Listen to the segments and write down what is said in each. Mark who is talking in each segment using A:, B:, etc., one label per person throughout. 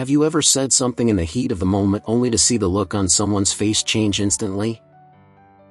A: Have you ever said something in the heat of the moment only to see the look on someone's face change instantly?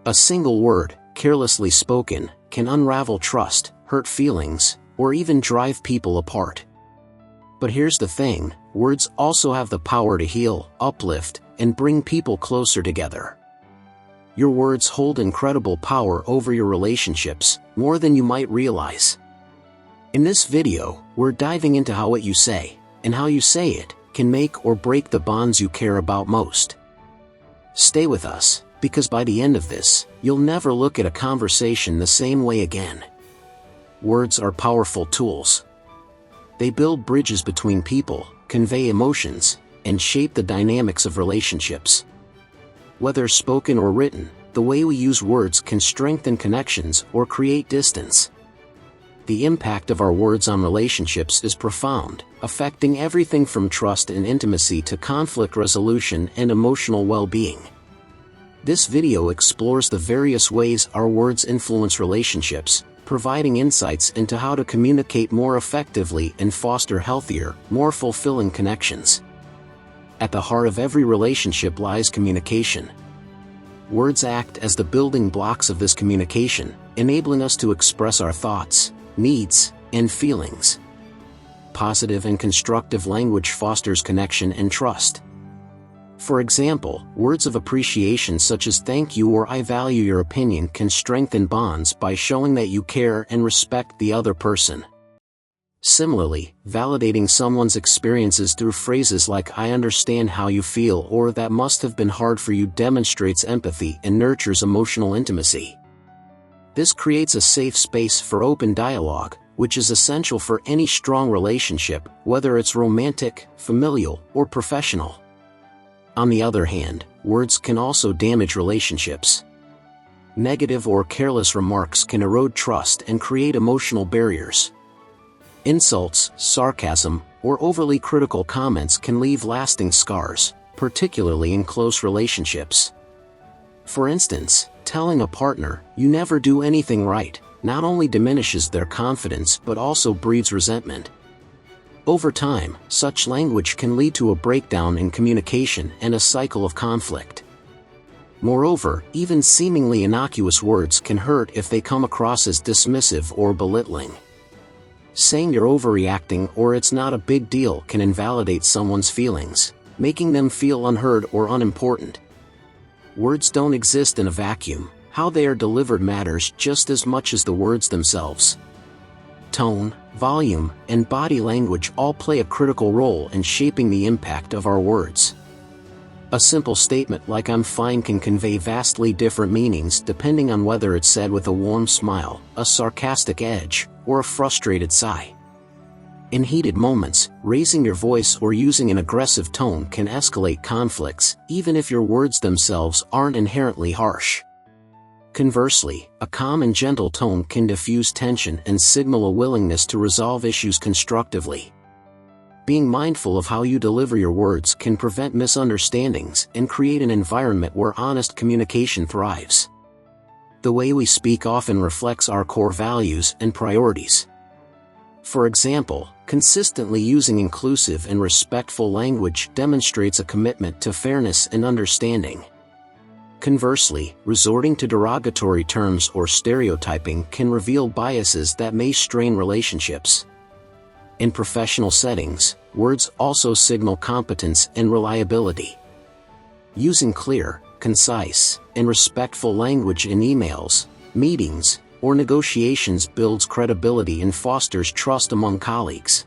A: A single word, carelessly spoken, can unravel trust, hurt feelings, or even drive people apart. But here's the thing, words also have the power to heal, uplift, and bring people closer together. Your words hold incredible power over your relationships, more than you might realize. In this video, we're diving into how what you say, and how you say it, can make or break the bonds you care about most. Stay with us, because by the end of this, you'll never look at a conversation the same way again. Words are powerful tools. They build bridges between people, convey emotions, and shape the dynamics of relationships. Whether spoken or written, the way we use words can strengthen connections or create distance. The impact of our words on relationships is profound, affecting everything from trust and intimacy to conflict resolution and emotional well-being. This video explores the various ways our words influence relationships, providing insights into how to communicate more effectively and foster healthier, more fulfilling connections. At the heart of every relationship lies communication. Words act as the building blocks of this communication, enabling us to express our thoughts, needs, and feelings. Positive and constructive language fosters connection and trust. For example, words of appreciation such as "thank you" or "I value your opinion" can strengthen bonds by showing that you care and respect the other person. Similarly, validating someone's experiences through phrases like "I understand how you feel" or "that must have been hard for you" demonstrates empathy and nurtures emotional intimacy. This creates a safe space for open dialogue, which is essential for any strong relationship, whether it's romantic, familial, or professional. On the other hand, words can also damage relationships. Negative or careless remarks can erode trust and create emotional barriers. Insults, sarcasm, or overly critical comments can leave lasting scars, particularly in close relationships. For instance, telling a partner, "you never do anything right," not only diminishes their confidence but also breeds resentment. Over time, such language can lead to a breakdown in communication and a cycle of conflict. Moreover, even seemingly innocuous words can hurt if they come across as dismissive or belittling. Saying "you're overreacting" or "it's not a big deal" can invalidate someone's feelings, making them feel unheard or unimportant. Words don't exist in a vacuum. How they are delivered matters just as much as the words themselves. Tone, volume, and body language all play a critical role in shaping the impact of our words. A simple statement like "I'm fine" can convey vastly different meanings depending on whether it's said with a warm smile, a sarcastic edge, or a frustrated sigh. In heated moments, raising your voice or using an aggressive tone can escalate conflicts, even if your words themselves aren't inherently harsh. Conversely, a calm and gentle tone can diffuse tension and signal a willingness to resolve issues constructively. Being mindful of how you deliver your words can prevent misunderstandings and create an environment where honest communication thrives. The way we speak often reflects our core values and priorities. For example, consistently using inclusive and respectful language demonstrates a commitment to fairness and understanding. Conversely, resorting to derogatory terms or stereotyping can reveal biases that may strain relationships. In professional settings, words also signal competence and reliability. Using clear, concise, and respectful language in emails, meetings, or negotiations builds credibility and fosters trust among colleagues.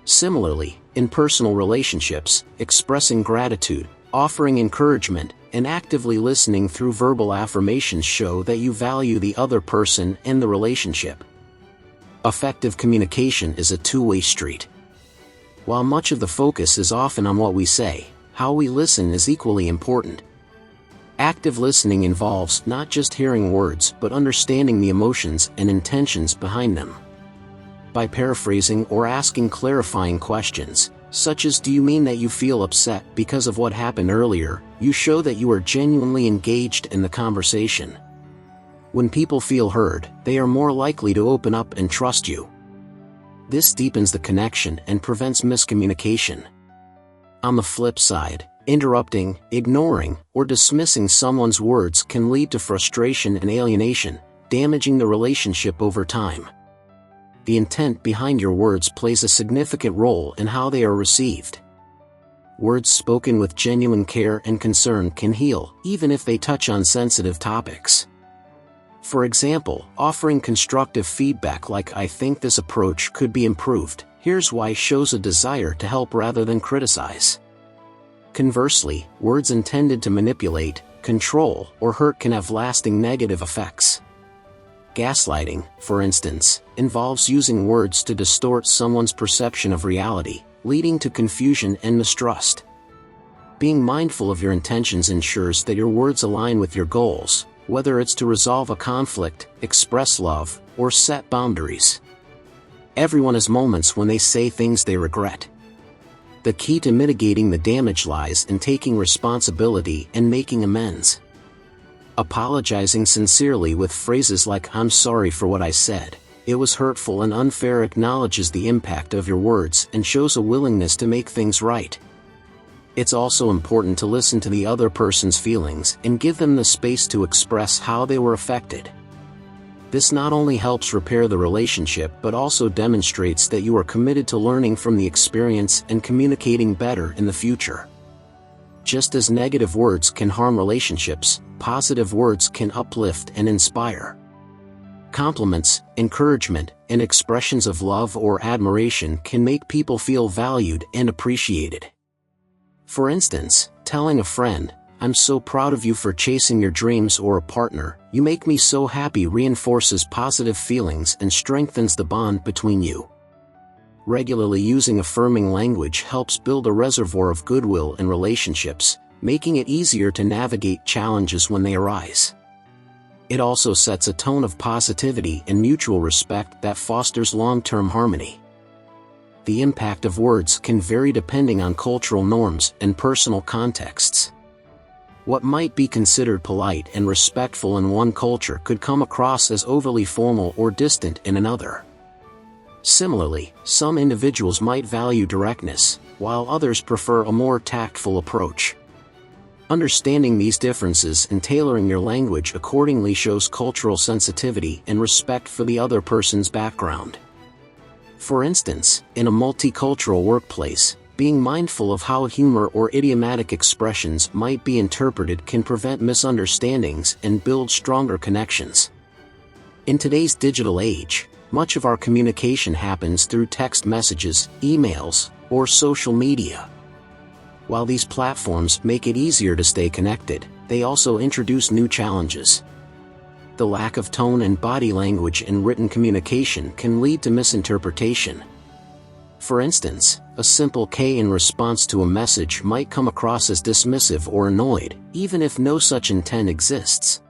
A: Similarly, in personal relationships, expressing gratitude, offering encouragement, and actively listening through verbal affirmations show that you value the other person and the relationship. Effective communication is a two-way street. While much of the focus is often on what we say, how we listen is equally important. Active listening involves not just hearing words but understanding the emotions and intentions behind them. By paraphrasing or asking clarifying questions, such as "do you mean that you feel upset because of what happened earlier?" you show that you are genuinely engaged in the conversation. When people feel heard, they are more likely to open up and trust you. This deepens the connection and prevents miscommunication. On the flip side, interrupting, ignoring, or dismissing someone's words can lead to frustration and alienation, damaging the relationship over time. The intent behind your words plays a significant role in how they are received. Words spoken with genuine care and concern can heal, even if they touch on sensitive topics. For example, offering constructive feedback like "I think this approach could be improved, here's why" shows a desire to help rather than criticize. Conversely, words intended to manipulate, control, or hurt can have lasting negative effects. Gaslighting, for instance, involves using words to distort someone's perception of reality, leading to confusion and mistrust. Being mindful of your intentions ensures that your words align with your goals, whether it's to resolve a conflict, express love, or set boundaries. Everyone has moments when they say things they regret. The key to mitigating the damage lies in taking responsibility and making amends. Apologizing sincerely with phrases like "I'm sorry for what I said, it was hurtful and unfair" acknowledges the impact of your words and shows a willingness to make things right. It's also important to listen to the other person's feelings and give them the space to express how they were affected. This not only helps repair the relationship but also demonstrates that you are committed to learning from the experience and communicating better in the future. Just as negative words can harm relationships, positive words can uplift and inspire. Compliments, encouragement, and expressions of love or admiration can make people feel valued and appreciated. For instance, telling a friend, "I'm so proud of you for chasing your dreams," or a partner, "You make me so happy," reinforces positive feelings and strengthens the bond between you. Regularly using affirming language helps build a reservoir of goodwill in relationships, making it easier to navigate challenges when they arise. It also sets a tone of positivity and mutual respect that fosters long-term harmony. The impact of words can vary depending on cultural norms and personal contexts. What might be considered polite and respectful in one culture could come across as overly formal or distant in another. Similarly, some individuals might value directness, while others prefer a more tactful approach. Understanding these differences and tailoring your language accordingly shows cultural sensitivity and respect for the other person's background. For instance, in a multicultural workplace, being mindful of how humor or idiomatic expressions might be interpreted can prevent misunderstandings and build stronger connections. In today's digital age, much of our communication happens through text messages, emails, or social media. While these platforms make it easier to stay connected, they also introduce new challenges. The lack of tone and body language in written communication can lead to misinterpretation. For instance, a simple "K" in response to a message might come across as dismissive or annoyed, even if no such intent exists.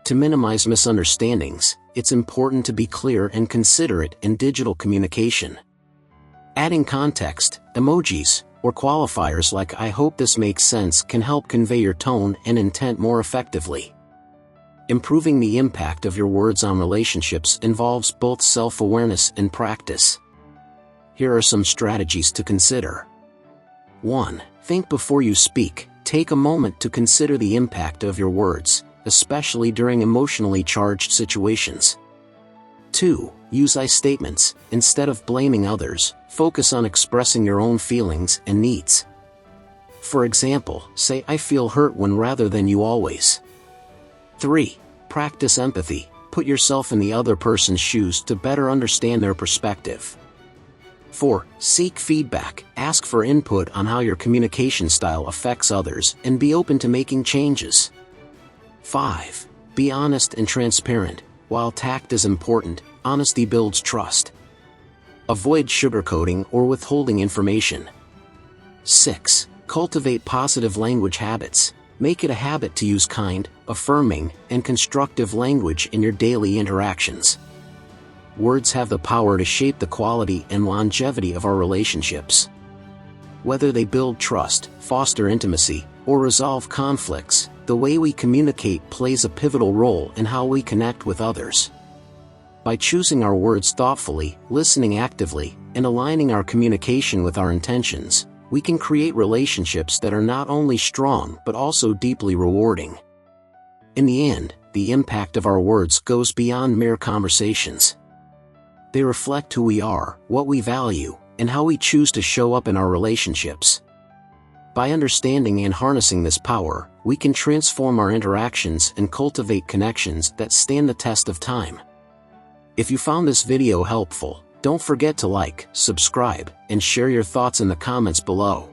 A: To minimize misunderstandings, it's important to be clear and considerate in digital communication. Adding context, emojis, or qualifiers like "I hope this makes sense" can help convey your tone and intent more effectively. Improving the impact of your words on relationships involves both self-awareness and practice. Here are some strategies to consider. 1. Think before you speak. Take a moment to consider the impact of your words, especially during emotionally charged situations. 2. Use I statements. Instead of blaming others, focus on expressing your own feelings and needs. For example, say "I feel hurt when" rather than "you always." 3. Practice empathy. Put yourself in the other person's shoes to better understand their perspective. 4. Seek feedback. Ask for input on how your communication style affects others and be open to making changes. 5. Be honest and transparent. While tact is important, honesty builds trust. Avoid sugarcoating or withholding information. 6. Cultivate positive language habits. Make it a habit to use kind, affirming, and constructive language in your daily interactions. Words have the power to shape the quality and longevity of our relationships. Whether they build trust, foster intimacy, or resolve conflicts, the way we communicate plays a pivotal role in how we connect with others. By choosing our words thoughtfully, listening actively, and aligning our communication with our intentions, we can create relationships that are not only strong but also deeply rewarding. In the end, the impact of our words goes beyond mere conversations. They reflect who we are, what we value, and how we choose to show up in our relationships. By understanding and harnessing this power, we can transform our interactions and cultivate connections that stand the test of time. If you found this video helpful, don't forget to like, subscribe, and share your thoughts in the comments below.